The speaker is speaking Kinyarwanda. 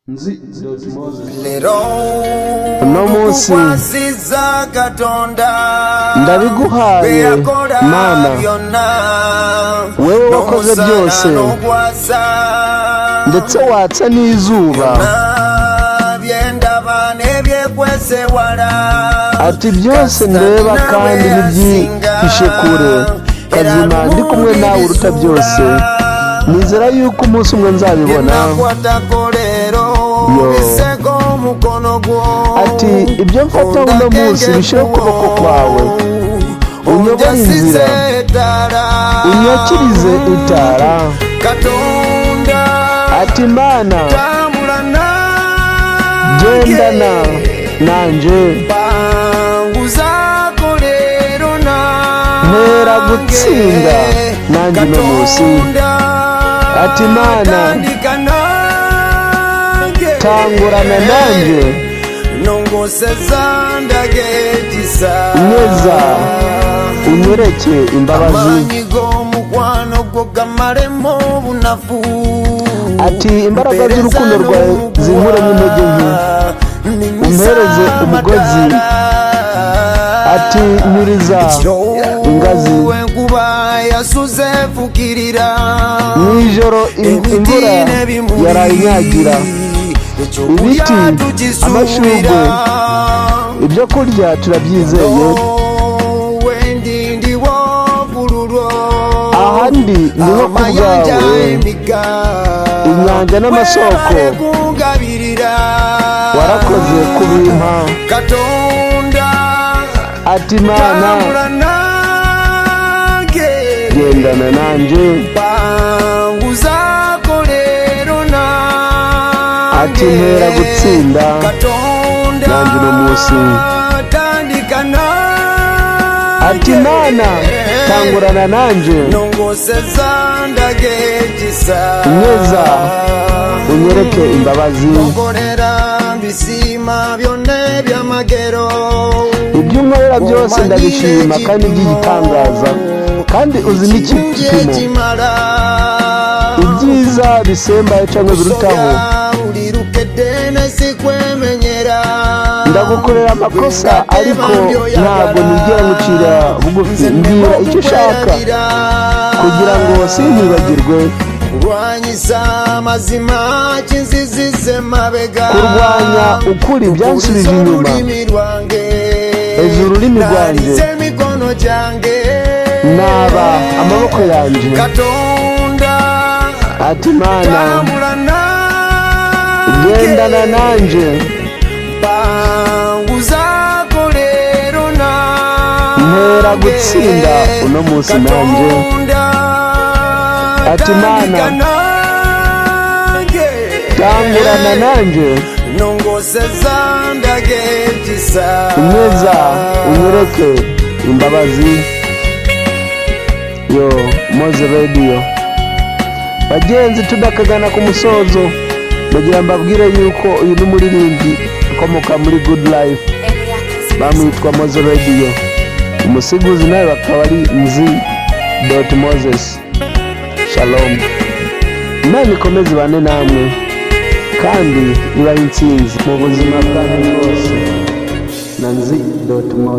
Nzi uno munsi ndabiguhaye Mana, wewe wakoze byose ndetse watsa n'izuba, ati byose ndeba kandi ntibyihishe kure. Kazima ndi kumwe nawe uruta byose, nizera yuko umunsi umwe nzabibona. Ati ibyo mfata uno munsi bishyire ukuboko kwawe, unyobore inzira, unyakirize itara. Ati Mana, gendana nanje, ntera gutsinda nanjye uno munsi. Ati Mana, tangurana nanjye, nyeza unyereke imbabazi. Ati imbaraga z'urukundo rwawe zinkuremo intege nke, umpereze umugozi. Ati nyuriza ingazi, mw'ijoro imvura yaraye inyagira, ibiti, amashurwe, ibyo kurya turabyizeye. Ahandi niho ku bwawe, inyanja n'amasoko warakoze kubimpa. Ati Mana, gendana nanje, ati ntera gutsinda nanjye uno munsi. Ati Mana, tangurana nanje, nyeza unyereke imbabazi. Ibyo unkorera byose ndabishima kandi by'igitangaza, kandi uzi n'igipimo. Ibyiza bisembaye cyangwa birutaho, ndagukorera amakosa ariko ntabwo nigera ngucira bugufi. Mbwira icyo ushaka kugira ngo sinibagirwe. Kurwanya ukuri byansubije inyuma, hejuru ururimi rwanjye naba amaboko yanjye. Ati Mana, gendana nanje, ntera gutsinda uno munsi nanjye. Ati Mana, tangurana nanjye, nyeza unyereke imbabazi. Yo Moze Radio bagenzi, tudakagana ku musozo, ndagira mbabwire yuko uyu ni umuririmbyi ukomoka muri Good Life, bamwitwa Moze Radio. Umusiguzi nawe bakaba ari Nzi.Moses. Shalom, Imana ikomeze bane namwe kandi ibahe intsinzi mu buzima bwanyu bwose. na Nzi.Moses.